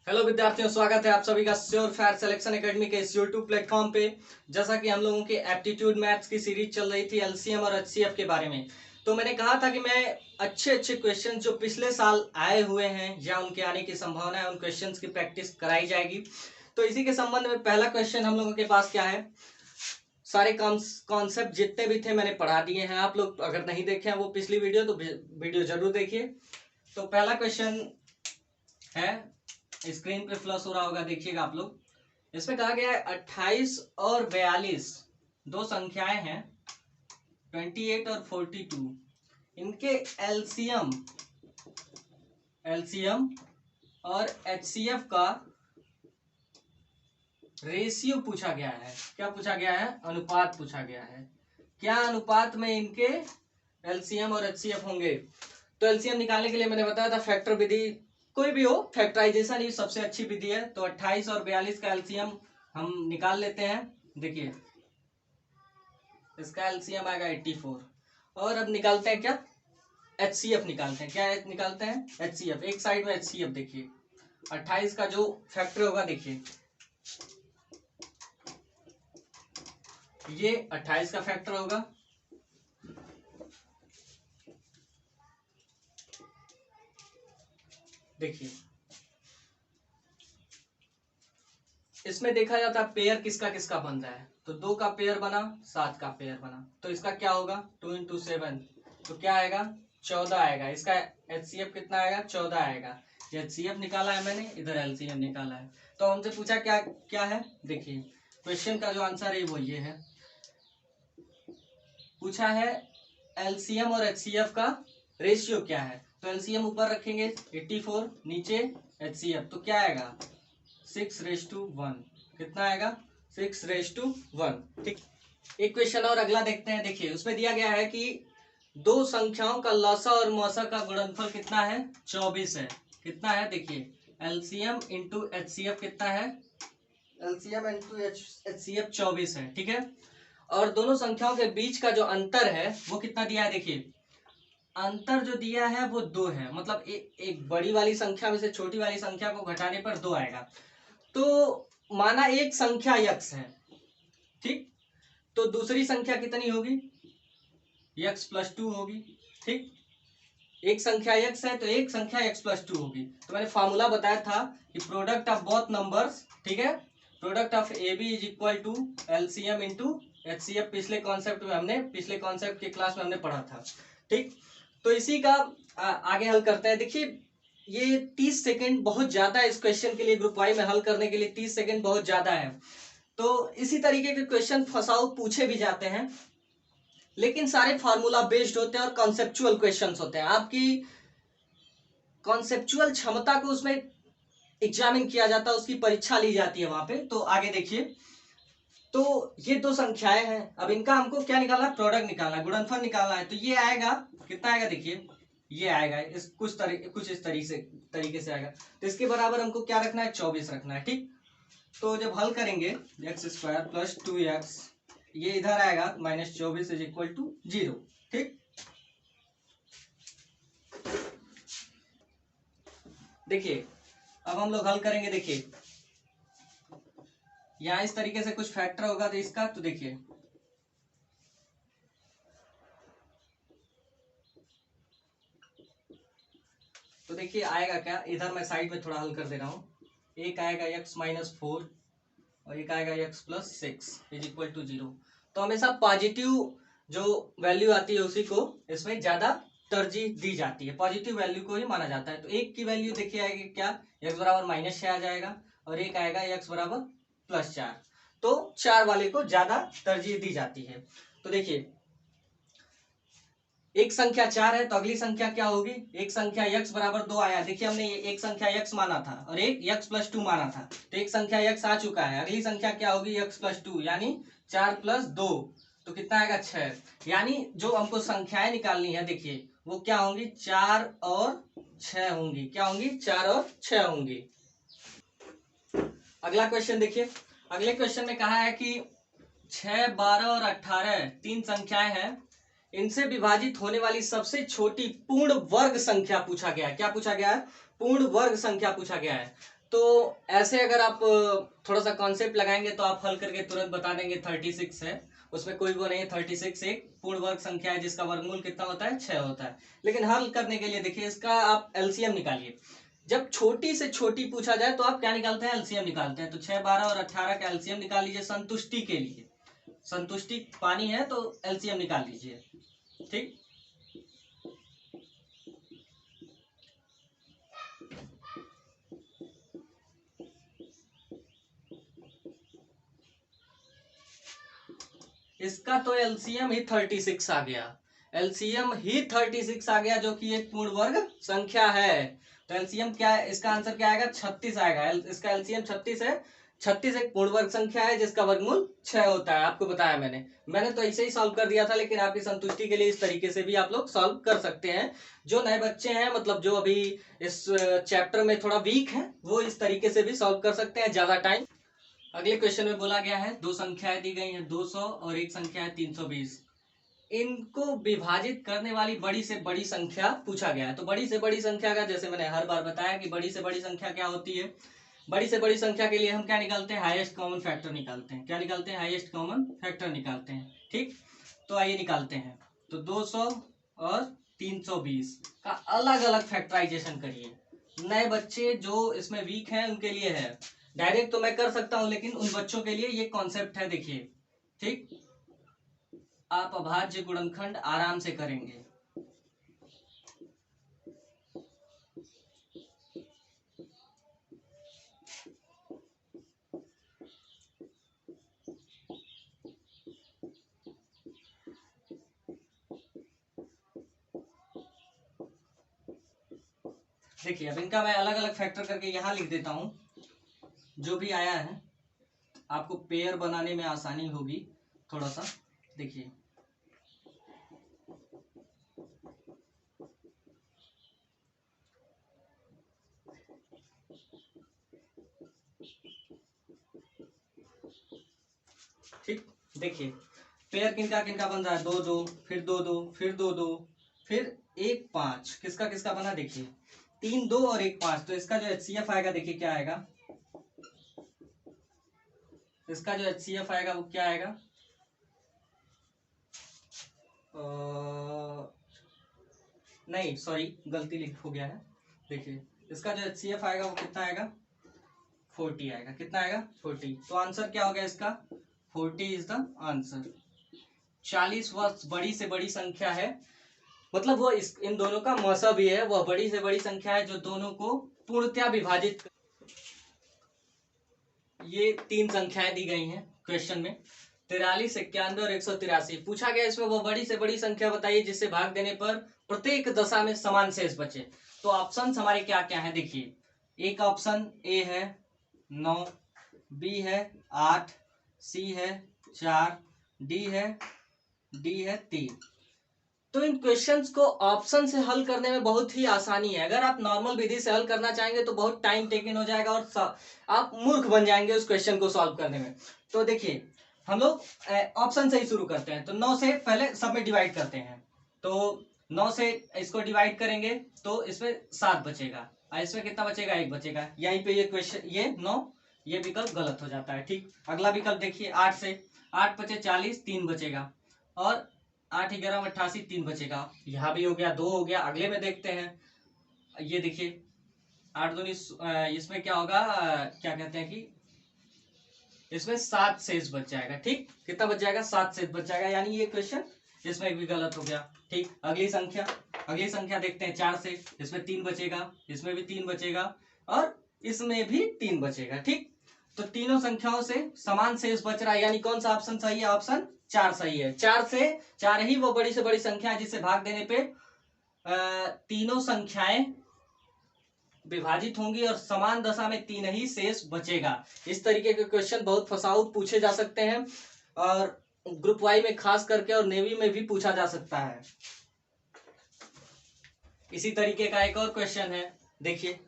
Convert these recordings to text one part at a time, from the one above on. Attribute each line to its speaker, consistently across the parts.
Speaker 1: Hello विद्यार्थियों, स्वागत है आप सभी का श्योर फायर सिलेक्शन एकेडमी के इस यूट्यूब प्लेटफॉर्म पे। जैसा कि हम लोगों की एप्टीट्यूड मैथ्स की सीरीज चल रही थी एलसीएम और एचसीएफ के बारे में, तो मैंने कहा था कि मैं अच्छे अच्छे क्वेश्चन जो पिछले साल आए हुए हैं या उनके आने की संभावना है, उन क्वेश्चंस की प्रैक्टिस कराई जाएगी। तो इसी के संबंध में पहला क्वेश्चन हम लोगों के पास क्या है, सारे कॉन्सेप्ट जितने भी थे मैंने पढ़ा दिए हैं। आप लोग अगर नहीं देखे हैं वो पिछली वीडियो, तो वीडियो जरूर देखिए। तो पहला क्वेश्चन है, स्क्रीन पे फ्लश हो रहा होगा, देखिएगा आप लोग। इसमें कहा गया है 28 और 42 दो संख्याएं हैं, 28 और 42, इनके एलसीएम एलसीएम और एचसीएफ का रेशियो पूछा गया है। क्या पूछा गया है? अनुपात पूछा गया है। क्या अनुपात में इनके एलसीएम और एचसीएफ होंगे? तो एलसीएम निकालने के लिए मैंने बताया था फैक्टर विधि, कोई भी हो, फैक्टराइजेशन ही सबसे अच्छी विधि है। तो 28 और 42 का एलसीएम हम निकाल लेते हैं। देखिए इसका एलसीएम आएगा 84। और अब निकालते हैं क्या, एचसीएफ निकालते हैं। क्या निकालते हैं? एचसीएफ। एक साइड में एचसीएफ देखिए, 28 का जो फैक्टर होगा, देखिए ये 28 का फैक्टर होगा, देखिए इसमें देखा जाता है पेयर किसका किसका बन रहा है। तो 2 का पेयर बना, 7 का पेयर बना, तो इसका क्या होगा? 2 इंटू 7, तो क्या आएगा? 14 आएगा। इसका एचसीएफ कितना आएगा? 14 आएगा। ये एचसीएफ निकाला है मैंने, इधर एलसीएम निकाला है। तो हमसे पूछा क्या क्या है, देखिए क्वेश्चन का जो आंसर है वो ये है। पूछा है एलसीएम और एचसीएफ का रेशियो क्या है। तो एलसीएम ऊपर रखेंगे 84, नीचे एचसीएफ, तो क्या आएगा? 6:1। कितना आएगा? 6:1। ठीक। एक क्वेश्चन और अगला देखते हैं। देखिए उसमें दिया गया है कि दो संख्याओं का लसा और मौसा का गुणनफल कितना है? 24 है। कितना है? देखिए एलसीएम इंटू एचसीएफ कितना है? एलसीएम इंटू एचसीएफ 24 है। ठीक है। और दोनों संख्याओं के बीच का जो अंतर है वो कितना दिया है? देखिए अंतर जो दिया है वो 2 है। मतलब एक बड़ी वाली संख्या में से छोटी वाली संख्या को घटाने पर 2 आएगा। तो माना एक संख्या यक्स है, ठीक, तो दूसरी संख्या कितनी होगी? x+2 होगी। ठीक, एक संख्या x है तो एक संख्या x+2 होगी। तो मैंने फॉर्मूला बताया था कि प्रोडक्ट ऑफ बोथ नंबर्स, ठीक है, product of A B is equal to LCM into HCF. पिछले कॉन्सेप्ट के क्लास में हमने पढ़ा था। ठीक, तो इसी का आगे हल करते हैं। देखिए ये 30 सेकंड बहुत ज्यादा है इस क्वेश्चन के लिए, ग्रुप वाई में हल करने के लिए 30 सेकंड बहुत ज्यादा है। तो इसी तरीके के क्वेश्चन फसाऊ पूछे भी जाते हैं, लेकिन सारे फार्मूला बेस्ड होते हैं और कॉन्सेप्चुअल क्वेश्चंस होते हैं। आपकी कॉन्सेप्चुअल क्षमता को उसमें एग्जामिन किया जाता है, उसकी परीक्षा ली जाती है वहां पे। तो आगे देखिए, तो ये दो संख्याएं हैं, अब इनका हमको क्या निकालना है? प्रोडक्ट निकालना है, गुणनफल निकालना है। तो ये आएगा, कितना आएगा? देखिए ये आएगा इस कुछ इस तरीके से आएगा। तो इसके बराबर हमको क्या रखना है? 24 रखना है। ठीक, तो जब हल करेंगे x² + 2x, ये इधर आएगा -24 इज इक्वल टू 0। ठीक, देखिए अब हम लोग हल करेंगे। देखिए यहाँ इस तरीके से कुछ फैक्टर होगा तो इसका, तो देखिए तो देखिए आएगा क्या, इधर मैं साइड में थोड़ा हल कर दे रहा हूँ। एक आएगा x-4 और एक आएगा x+6 इज इक्वल टू 0। तो हमेशा पॉजिटिव जो वैल्यू आती है उसी को इसमें ज्यादा तरजीह दी जाती है, पॉजिटिव वैल्यू को ही माना जाता है। तो एक की वैल्यू देखिए आएगी क्या, x बराबर -6 आ जाएगा, और एक आएगा x बराबर +4। तो 4 वाले को ज्यादा तरजीह दी जाती है। तो देखिए एक संख्या 4 है तो अगली संख्या क्या होगी? एक संख्या x बराबर 2 आया। देखिए हमने ये एक संख्या x माना था और एक x+2 माना था, तो एक संख्या x आ चुका है। अगली संख्या क्या होगी? x+2, यानी 4 + 2, तो कितना आएगा? 6। यानी जो हमको संख्याएं निकालनी है, देखिए वो क्या होंगी? 4 और 6 होंगी। क्या होंगी? 4 और 6 होंगी। अगला क्वेश्चन देखिए, अगले क्वेश्चन में कहा है कि 6, 12 और 18 तीन संख्याएं हैं, इनसे विभाजित होने वाली सबसे छोटी पूर्ण वर्ग संख्या पूछा गया है। क्या पूछा गया है? पूर्ण वर्ग संख्या पूछा गया है। तो ऐसे अगर आप थोड़ा सा कॉन्सेप्ट लगाएंगे तो आप हल करके तुरंत बता देंगे 36 है, उसमें कोई वो नहीं है। 36 एक पूर्ण वर्ग संख्या है जिसका वर्गमूल कितना होता है, 6 होता है। लेकिन हल करने के लिए देखिए इसका आप एलसीएम निकालिए। जब छोटी से छोटी पूछा जाए तो आप क्या निकालते हैं, एलसीएम निकालते हैं। तो 6, 12 और 18 का एलसीएम निकाल लीजिए संतुष्टि के लिए। संतुष्टि पानी है तो एलसीएम निकाल लीजिए, ठीक। इसका तो एलसीएम ही 36 आ गया, एलसीएम ही 36 आ गया, जो कि एक पूर्ण वर्ग संख्या है। तो एलसीएम क्या है, इसका आंसर क्या आएगा, 36 आएगा। इसका एलसीएम 36 है। 36 एक पूर्ण वर्ग संख्या है जिसका वर्गमूल 6 होता है। आपको बताया मैंने तो ऐसे ही सॉल्व कर दिया था, लेकिन आपकी संतुष्टि के लिए इस तरीके से भी आप लोग सॉल्व कर सकते हैं। जो नए बच्चे हैं, मतलब जो अभी इस चैप्टर में थोड़ा वीक है, वो इस तरीके से भी सॉल्व कर सकते हैं ज्यादा टाइम। अगले क्वेश्चन में बोला गया है दो संख्याएं दी गई हैं 200 और एक संख्या है 320। इनको विभाजित करने वाली बड़ी से बड़ी संख्या पूछा गया है। तो बड़ी से बड़ी संख्या का, जैसे मैंने हर बार बताया कि बड़ी से बड़ी संख्या क्या होती है, बड़ी से बड़ी संख्या के लिए हम क्या निकालते हैं, हाईएस्ट कॉमन फैक्टर निकालते हैं। क्या निकालते हैं, हाईएस्ट कॉमन फैक्टर निकालते हैं, ठीक। तो आइए निकालते हैं। तो 200 और 320 का अलग अलग फैक्टराइजेशन करिए। नए बच्चे जो इसमें वीक हैं उनके लिए है, डायरेक्ट तो मैं कर सकता हूं, लेकिन उन बच्चों के लिए ये कॉन्सेप्ट है, देखिए, ठीक। आप अभाज्य गुणनखंड आराम से करेंगे। देखिए अब इनका मैं अलग अलग फैक्टर करके यहां लिख देता हूं। जो भी आया है आपको पेयर बनाने में आसानी होगी थोड़ा सा। देखिए ठीक, देखिए पेयर किनका किनका बन रहा है, 2 2, फिर 2 2, फिर 2 2, फिर 1 5। किसका किसका बना, देखिए 3 2 और 1 5। तो इसका जो एचसीएफ आएगा, देखिए क्या आएगा, इसका जो एचसीएफ आएगा वो क्या आएगा, नहीं सॉरी गलती लिख हो गया है। देखिए इसका जो एचसीएफ आएगा वो कितना आएगा, 40 आएगा। कितना आएगा, 40। तो आंसर क्या हो गया इसका, 40 इज द आंसर। 40 वह बड़ी से बड़ी संख्या है, मतलब वो इन दोनों का मौसा भी है, वह बड़ी से बड़ी संख्या है जो दोनों को पूर्णतया विभाजित। ये 3 संख्याएं दी गई हैं क्वेश्चन में, 43, 91 और 183। पूछा गया इसमें वो बड़ी से बड़ी संख्या बताइए जिससे भाग देने पर प्रत्येक दशा में समान शेष बचे। तो ऑप्शन हमारे क्या क्या है, देखिए एक ऑप्शन ए है 9, बी है 8, सी है 4, डी है 3। तो इन क्वेश्चंस को ऑप्शन से हल करने में बहुत ही आसानी है। अगर आप नॉर्मल विधि से हल करना चाहेंगे तो बहुत टाइम टेकन हो जाएगा और आप मूर्ख बन जाएंगे उस क्वेश्चन को सॉल्व करने में। तो देखिए हम लोग ऑप्शन से ही शुरू करते हैं। तो 9 से पहले सब में डिवाइड करते हैं। तो 9 से इसको डिवाइड करेंगे तो इसमें 7 बचेगा, और इसमें कितना बचेगा, 1 बचेगा। यहीं पे ये क्वेश्चन, ये 9, ये विकल्प गलत हो जाता है, ठीक। अगला विकल्प देखिए 8 से, 8 बचे 40, 3 बचेगा, और 8 11 88, 3 बचेगा। यहाँ भी हो गया, 2 हो गया। अगले में देखते हैं, ये देखिए 8 दूनी, इसमें क्या होगा, क्या कहते हैं कि इसमें 7 शेष बच जाएगा, ठीक। कितना बच जाएगा, 7 शेष बच जाएगा, यानी ये क्वेश्चन इसमें भी गलत हो गया, ठीक। अगली संख्या देखते हैं 4 से, इसमें 3 बचेगा, इसमें भी 3 बचेगा, और इसमें भी 3 बचेगा, ठीक। तो तीनों संख्याओं से समान शेष बच रहा है, यानी कौन सा ऑप्शन सही है, ऑप्शन 4 सही है। 4 से 4 ही वो बड़ी से बड़ी संख्या है जिससे भाग देने पे तीनों संख्याएं विभाजित होंगी और समान दशा में 3 ही शेष बचेगा। इस तरीके के क्वेश्चन बहुत फसाऊ पूछे जा सकते हैं, और ग्रुप वाई में खास करके और नेवी में भी पूछा जा सकता है। इसी तरीके का एक और क्वेश्चन है, देखिए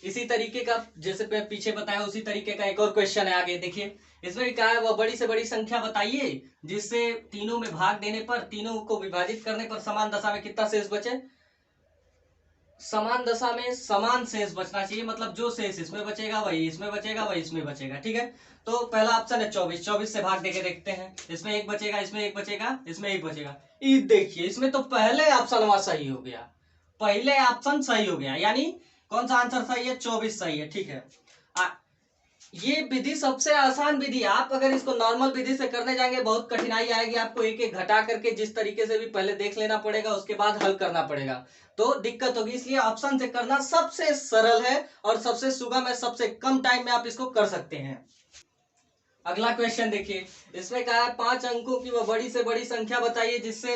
Speaker 1: इसी तरीके का, जैसे मैं पीछे बताया उसी तरीके का एक और क्वेश्चन है आगे। देखिए इसमें क्या है, वह बड़ी से बड़ी संख्या बताइए जिससे तीनों में भाग देने पर, तीनों को विभाजित करने पर समान दशा में कितना शेष बचे। समान दशा में समान शेष बचना चाहिए, मतलब जो शेष इसमें बचेगा वही इसमें बचेगा वही इसमें बचेगा, ठीक है। तो पहला ऑप्शन है 24, 24 से भाग देके देखते हैं, इसमें एक बचेगा, इसमें एक बचेगा, इसमें एक बचेगा। ये देखिए इसमें तो पहले ऑप्शन वहां सही हो गया, पहले ऑप्शन सही हो गया, यानी कौन सा आंसर सही है, 24 सही है, ठीक है। ये विधि सबसे आसान विधि, आप अगर इसको नॉर्मल विधि से करने जाएंगे बहुत कठिनाई आएगी, आपको एक एक घटा करके जिस तरीके से भी पहले देख लेना पड़ेगा, उसके बाद हल करना पड़ेगा, तो दिक्कत होगी। इसलिए ऑप्शन से करना सबसे सरल है और सबसे सुगम है, सबसे कम टाइम में आप इसको कर सकते हैं। अगला क्वेश्चन देखिए, इसमें कहा है 5 अंकों की वह बड़ी से बड़ी संख्या बताइए जिससे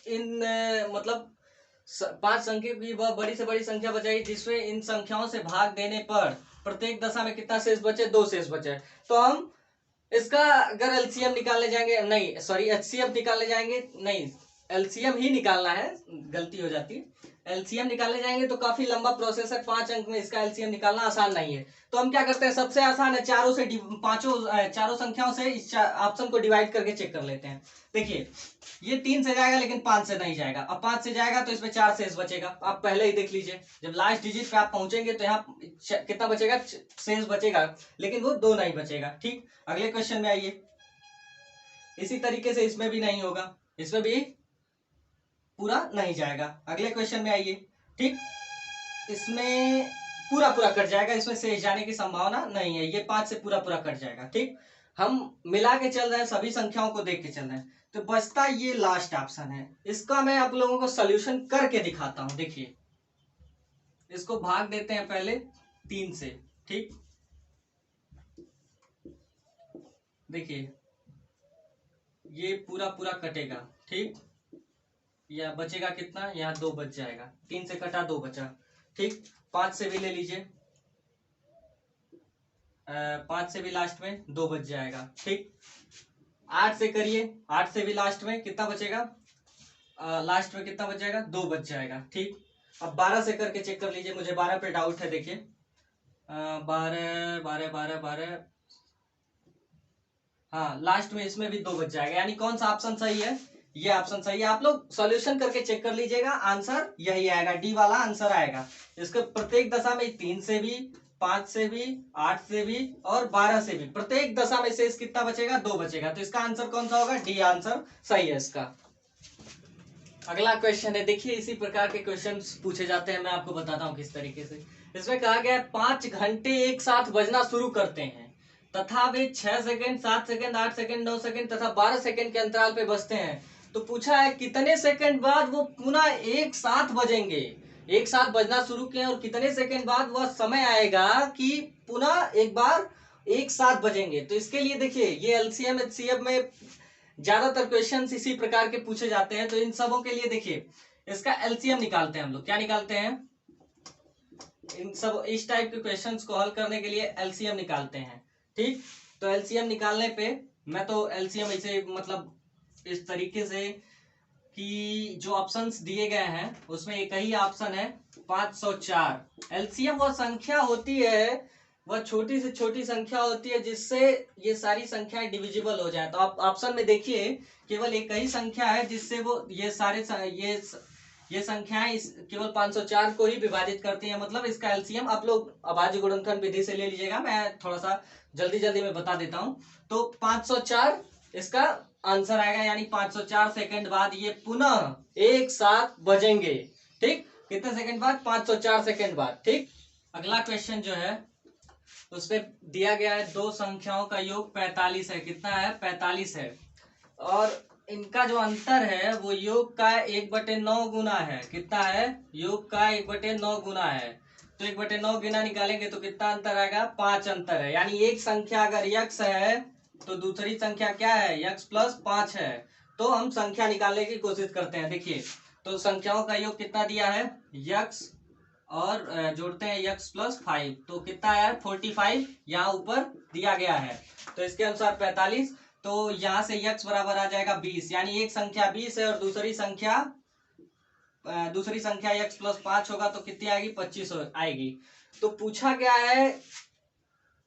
Speaker 1: इन मतलब 5 संख्या की वह बड़ी से बड़ी संख्या बताइए जिसमें इन संख्याओं से भाग देने पर प्रत्येक दशा में कितना शेष बचे, 2 शेष बचे। तो हम इसका अगर एलसीएम निकालने जाएंगे, नहीं सॉरी एचसीएफ निकालने जाएंगे, नहीं एलसीएम ही निकालना है, गलती हो जाती है, एलसीएम निकालने जाएंगे तो काफी लंबा प्रोसेस है, 5 अंक में इसका एलसीएम निकालना आसान नहीं है। तो हम क्या करते हैं, सबसे आसान है चारों संख्याओं से इस ऑप्शन को डिवाइड करके चेक कर लेते हैं। देखिए ये 3 से जाएगा लेकिन 5 से नहीं जाएगा, अब 5 से जाएगा तो इसमें 4 शेष बचेगा, आप पहले ही देख लीजिए, जब लास्ट डिजिट पे आप पहुंचेंगे तो यहाँ कितना बचेगा, शेष बचेगा, लेकिन वो 2 नहीं बचेगा, ठीक। अगले क्वेश्चन में आइए, इसी तरीके से इसमें भी नहीं होगा, इसमें भी पूरा नहीं जाएगा। अगले क्वेश्चन में आइए, ठीक, इसमें पूरा पूरा कट जाएगा, इसमें शेष जाने की संभावना नहीं है, ये 5 से पूरा पूरा कट जाएगा, ठीक। हम मिला के चल रहे हैं, सभी संख्याओं को देख के चल रहे हैं, तो बचता ये लास्ट ऑप्शन है। इसका मैं आप लोगों को सॉल्यूशन करके दिखाता हूं। देखिए इसको भाग देते हैं पहले 3 से, ठीक, देखिए ये पूरा पूरा कटेगा, ठीक, या बचेगा कितना, यहाँ 2 बच जाएगा, 3 से कटा 2 बचा, ठीक। 5 से भी ले लीजिए, 5 से भी लास्ट में 2 बच जाएगा, ठीक। 8 से करिए, 8 से भी लास्ट में कितना बचेगा, लास्ट में कितना बच जाएगा, 2 बच जाएगा, ठीक। अब 12 से करके चेक कर लीजिए, मुझे 12 पे डाउट है, देखिए 12 12 12 12, हाँ लास्ट में इसमें भी 2 बच जाएगा, यानी कौन सा ऑप्शन सही है, ये ऑप्शन सही है। आप लोग सॉल्यूशन करके चेक कर लीजिएगा, आंसर यही आएगा, डी वाला आंसर आएगा। इसके प्रत्येक दशा में 3 से भी, 5 से भी, 8 से भी और 12 से भी प्रत्येक दशा में शेष कितना बचेगा, 2 बचेगा, तो इसका आंसर कौन सा होगा, डी आंसर सही है इसका। अगला क्वेश्चन है, देखिए इसी प्रकार के क्वेश्चन पूछे जाते हैं, मैं आपको बताता हूँ किस तरीके से। इसमें कहा गया है 5 घंटे एक साथ बजना शुरू करते हैं तथा वे 6 सेकंड, 7 सेकंड, 8 सेकंड, 9 सेकंड तथा 12 सेकंड के अंतराल पे बजते हैं। तो पूछा है कितने सेकंड बाद वो पुनः एक साथ बजेंगे, एक साथ बजना शुरू किए और कितने सेकंड बाद वह समय आएगा कि पुनः एक बार एक साथ बजेंगे। तो इसके लिए देखिए ये एलसीएम एचसीएफ में ज्यादातर क्वेश्चन इसी प्रकार के पूछे जाते हैं, तो इन सबों के लिए देखिए इसका एलसीएम निकालते हैं हम लोग। क्या निकालते हैं, इन सब इस टाइप के क्वेश्चंस को हल करने के लिए एलसीएम निकालते हैं, ठीक। तो एलसीएम निकालने पे मैं तो एलसीएम ऐसे मतलब इस तरीके से कि जो ऑप्शंस दिए गए हैं उसमें एक ही ऑप्शन है 504। एलसीएम वह संख्या होती है, वह छोटी से छोटी संख्या होती है जिससे ये सारी संख्याएं डिविजिबल हो जाए। तो आप ऑप्शन में देखिए केवल एक ही संख्या है जिससे वो ये सारे ये संख्याएं केवल 504 को ही विभाजित करती हैं, मतलब इसका एलसीएम आप लोग अभाज्य गुणनखंड विधि से ले लीजिएगा, मैं थोड़ा सा जल्दी जल्दी में बता देता हूं। तो 504 इसका आंसर आएगा, यानी 504 सेकंड बाद ये पुनः एक साथ बजेंगे, ठीक। कितने सेकंड बाद, 504 सेकंड बाद, ठीक। अगला क्वेश्चन जो है उसपे दिया गया है 2 संख्याओं का योग 45 है, कितना है, 45 है, और इनका जो अंतर है वो योग का 1/9 गुना है, कितना है, योग का 1/9 गुना है। तो 1/9 गुना निकालेंगे तो कितना अंतर आएगा, 5 अंतर है, यानी एक संख्या अगर यक्स है तो दूसरी संख्या क्या है, यक्स प्लस 5 है। तो हम संख्या निकालने की कोशिश करते हैं। देखिए तो संख्याओं का योग कितना दिया है, यक्स और जोड़ते हैं यक्स प्लस 5, तो कितना है 45 यहाँ ऊपर दिया गया है, तो इसके अनुसार 45, तो यहाँ से यक्स बराबर आ जाएगा 20, यानी एक संख्या 20 है और दूसरी संख्या यक्स प्लस 5 होगा तो कितनी आएगी, 25 आएगी। तो पूछा गया है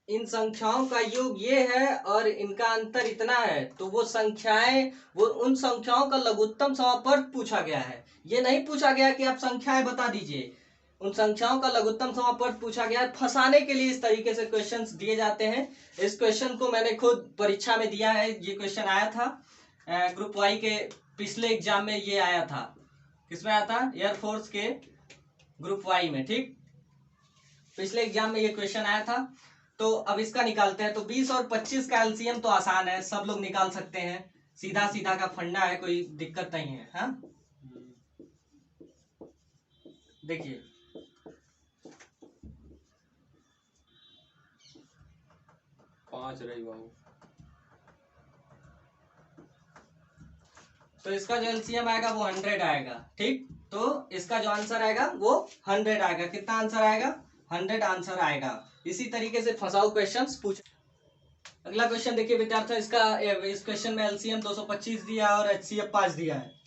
Speaker 1: इन संख्याओं का योग ये है और इनका अंतर इतना है, तो वो संख्याएं, वो उन संख्याओं का लघुत्तम समापवर्ग पूछा गया है, ये नहीं पूछा गया कि आप संख्याएं बता दीजिए। उन संख्याओं का लघुत्तम समापवर्त पूछा गया है। फंसाने के लिए इस तरीके से क्वेश्चंस दिए जाते हैं। इस क्वेश्चन को मैंने खुद परीक्षा में दिया है। ये क्वेश्चन आया था ग्रुप वाई के पिछले एग्जाम में। ये आया था, किसमें आया था? एयरफोर्स के ग्रुप वाई में। ठीक, पिछले एग्जाम में ये क्वेश्चन आया था। तो अब इसका निकालते हैं। तो 20 और 25 का एलसीएम तो आसान है, सब लोग निकाल सकते हैं। सीधा सीधा का फंडा है, कोई दिक्कत नहीं है। हाँ, देखिए
Speaker 2: 5 रही बाबू।
Speaker 1: तो इसका जो एलसीएम आएगा वो 100 आएगा। ठीक, तो इसका जो आंसर आएगा वो 100 आएगा। कितना आंसर आएगा? 100 आंसर आएगा। इसी तरीके से फंसाऊ क्वेश्चंस पूछ। अगला क्वेश्चन देखिए विद्यार्थियों, इस क्वेश्चन में एलसीएम 225 दिया और एचसीएफ 5 दिया है।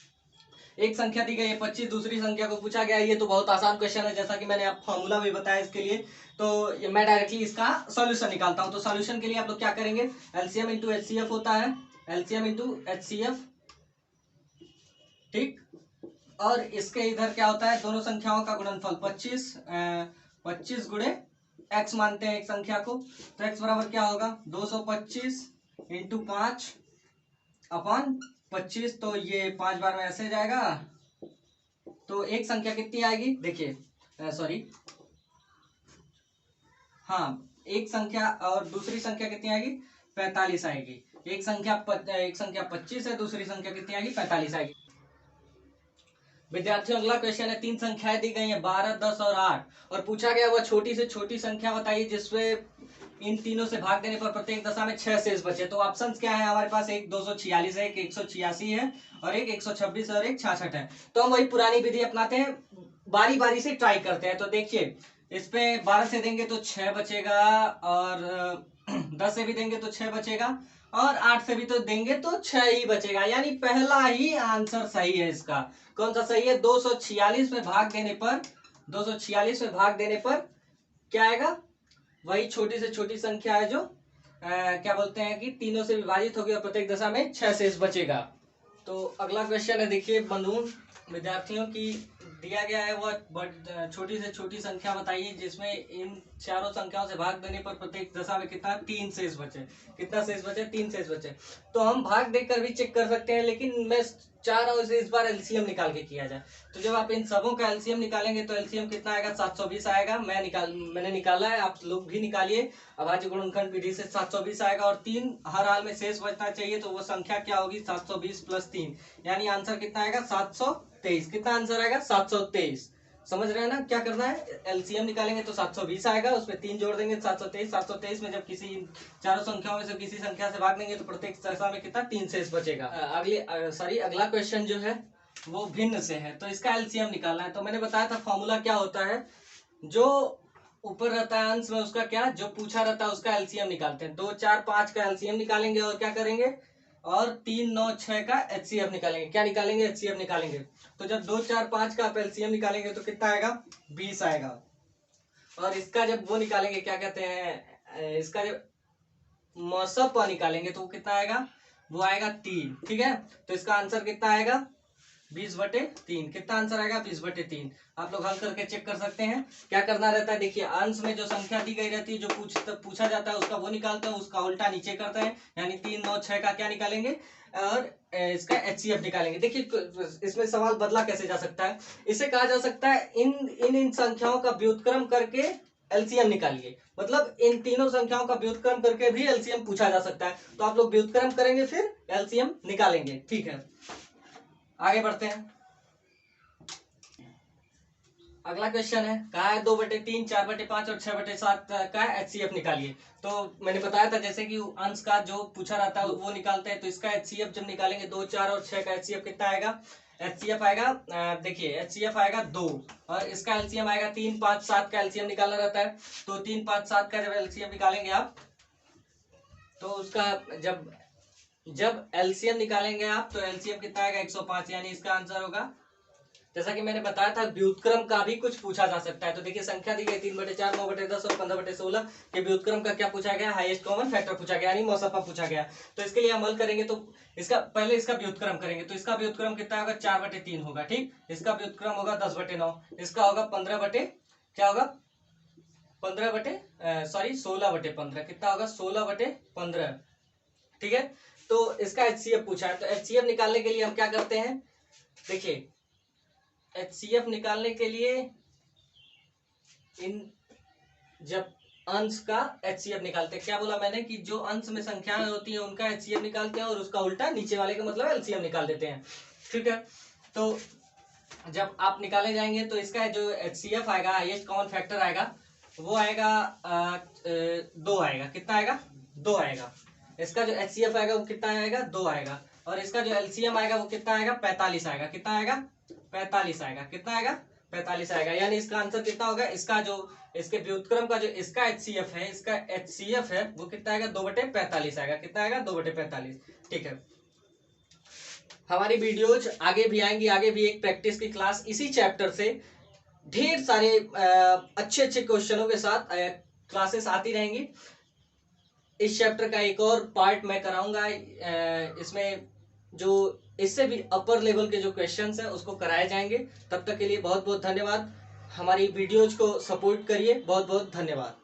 Speaker 1: एक संख्या दी गई है 25, दूसरी संख्या को पूछा गया है। ये तो बहुत आसान क्वेश्चन है, जैसा कि मैंने आप फॉर्मूला भी बताया इसके लिए। तो मैं डायरेक्टली इसका सॉल्यूशन निकालता हूं। तो सॉल्यूशन के लिए आप लोग क्या करेंगे? एलसीएम इंटू एचसीएफ होता है, एलसीएम इंटू एचसीएफ। ठीक, और इसके इधर क्या होता है? दोनों संख्याओं का गुणनफल 25 गुणे x मानते हैं एक संख्या को। तो x बराबर क्या होगा? 225 इंटू 5 अपॉन 25। तो ये 5 बार में ऐसे जाएगा। तो एक संख्या कितनी आएगी? देखिए सॉरी, हाँ, एक संख्या और दूसरी संख्या कितनी आएगी? 45 आएगी। एक संख्या 25 है, दूसरी संख्या कितनी आएगी? 45 आएगी। विद्यार्थियों अगला क्वेश्चन है, 3 संख्याएं दी गई हैं 12, 10 और 8 और पूछा गया वह छोटी से छोटी संख्या बताइए जिसमें इन तीनों से भाग देने पर प्रत्येक दशा में 6 शेष बचे। तो ऑप्शंस क्या है हमारे पास? एक 246 है, एक 186 है और एक 126 और एक 66 है। तो हम वही पुरानी विधि अपनाते हैं, बारी बारी से ट्राई करते हैं। तो देखिए इस पे 12 से देंगे तो 6 बचेगा और 10 से भी देंगे तो 6 बचेगा और 8 से भी तो देंगे तो 6 ही बचेगा। यानी पहला ही आंसर सही है इसका। कौन सा सही है? 246 में भाग देने पर, 246 में भाग देने पर क्या आएगा? वही छोटी से छोटी संख्या है जो क्या बोलते हैं कि तीनों से विभाजित होगी और प्रत्येक दशा में 6 शेष बचेगा। तो अगला क्वेश्चन है, देखिए बंधु विद्यार्थियों की दिया गया है वह छोटी से छोटी संख्या बताइए जिसमें इन चारों संख्याओं से भाग देने पर प्रत्येक दशा में कितना? 3 शेष बचे। कितना शेष बचे? 3 शेष बचे। तो हम भाग देकर भी चेक कर सकते हैं, लेकिन मैं चाह रहा हूँ इस बार एलसीएम निकाल के किया जाए। तो जब आप इन सबों का एलसीएम निकालेंगे तो एलसीएम कितना आएगा? 720 आएगा। मैंने निकाला है, आप लोग भी निकालिए। अभाज्य गुणनखंड विधि से 720 आएगा और 3 हर हाल में शेष बचना चाहिए। तो वो संख्या क्या होगी? 720 प्लस 3, यानी आंसर कितना आएगा? 723। कितना आंसर आएगा? 723। समझ रहे हैं ना क्या करना है? एलसीएम निकालेंगे तो 720 आएगा, उसमें 3 जोड़ देंगे 723। 723 में जब किसी चारों संख्याओं में से किसी संख्या से भाग देंगे तो प्रत्येक दशा में कितना? 3 शेष बचेगा। अगला क्वेश्चन जो है वो भिन्न से है, तो इसका एलसीएम निकालना है। तो मैंने बताया था फॉर्मूला क्या होता है, जो ऊपर रहता है अंश में उसका क्या, जो पूछा रहता है उसका एलसीएम निकालते हैं। 2, 4, 5 का एलसीएम निकालेंगे और क्या करेंगे? और 3, 9, 6 का एचसीएफ निकालेंगे। क्या निकालेंगे? एचसीएफ निकालेंगे। तो जब 2, 4, 5 का आप एलसीएम निकालेंगे तो कितना आएगा? 20 आएगा। और इसका जब वो निकालेंगे, क्या कहते हैं, इसका जब मौसम निकालेंगे तो कितना आएगा? वो आएगा 3। ठीक है, तो इसका आंसर कितना आएगा? 20/3। कितना आंसर आएगा? 20/3। आप लोग हल करके चेक कर सकते हैं। क्या करना रहता है? देखिए अंश में जो संख्या दी गई रहती है, जो पूछा जाता है उसका वो निकालते हैं, उसका उल्टा नीचे करते हैं। यानी 3, 9, 6 का क्या निकालेंगे और इसका एचसीएफ निकालेंगे। देखिए इसमें सवाल बदला कैसे जा सकता है? इसे कहा जा सकता है इन संख्याओं का व्युत्क्रम करके एलसीएम निकालिए। मतलब इन तीनों संख्याओं का व्युत्क्रम करके भी एलसीएम पूछा जा सकता है। तो आप लोग व्युत्क्रम करेंगे फिर एलसीएम निकालेंगे। ठीक है, आगे बढ़ते हैं। अगला क्वेश्चन है, कहा है 2/3, 4/5 और 6/7 का एचसीएफ निकालिए। तो मैंने बताया था जैसे कि अंश का जो पूछा रहता है वो निकालते हैं। तो इसका एचसीएफ जब निकालेंगे 2, 4 और 6 का एचसीएफ कितना आएगा? एचसीएफ आएगा, देखिए एचसीएफ आएगा 2 और इसका एलसीएम आएगा 3, 5, 7 का एलसीएम निकालना रहता है। तो 3, 5, 7 का जब एलसीएम निकालेंगे आप तो उसका जब एलसीएम निकालेंगे आप तो एलसीएम कितना आएगा? 105। यानी इसका आंसर होगा, जैसा कि मैंने बताया था व्युत्क्रम का भी कुछ पूछा जा सकता है। तो देखिए संख्या दी गई 3/4, 9/10 और 15/16 के व्युत्क्रम का क्या पूछा गया? हाईएस्ट कॉमन फैक्टर पूछा गया, यानी मौसम पूछा गया। तो इसके लिए हम हल करेंगे तो पहले इसका व्युत्क्रम करेंगे। तो इसका व्युत्क्रम कितना होगा? 4/3 होगा। ठीक, इसका व्युत्क्रम होगा 10/9, इसका होगा 15/16। क्या होगा 16/15, कितना होगा 16/15। ठीक है, तो इसका HCF पूछा है, तो HCF निकालने के लिए हम क्या करते हैं, देखिए HCF निकालने के लिए जब अंश का HCF निकालते हैं, क्या बोला मैंने कि जो अंश में संख्याएं होती हैं उनका HCF निकालते हैं और उसका उल्टा नीचे वाले का मतलब LCM निकाल देते हैं। ठीक है, तो जब आप निकाले जाएंगे तो इसका जो HCF आएगा, हाईएस्ट कॉमन फैक्टर आएगा, वो आएगा 2 आएगा। कितना आएगा 2 आएगा। इसका जो HCF आएगा वो कितना आएगा 2 आएगा। और इसका जो LCM आएगा वो कितना आएगा 45 आएगा। कितना आएगा 45 आएगा। कितना आएगा 45 आएगा। यानी इसका आंसर कितना होगा, इसका जो इसके व्युत्क्रम का जो इसका HCF है, इसका HCF है वो कितना आएगा 2/45 आएगा। कितना आएगा 2/45। ठीक है, हमारी वीडियोज आगे भी आएंगी, आगे भी एक प्रैक्टिस की क्लास इसी चैप्टर से ढेर सारे अच्छे अच्छे क्वेश्चनों के साथ क्लासेस आती रहेंगी। इस चैप्टर का एक और पार्ट मैं कराऊंगा, इसमें जो इससे भी अपर लेवल के जो क्वेश्चंस हैं उसको कराए जाएंगे। तब तक के लिए बहुत बहुत धन्यवाद। हमारी वीडियोज को सपोर्ट करिए। बहुत बहुत धन्यवाद।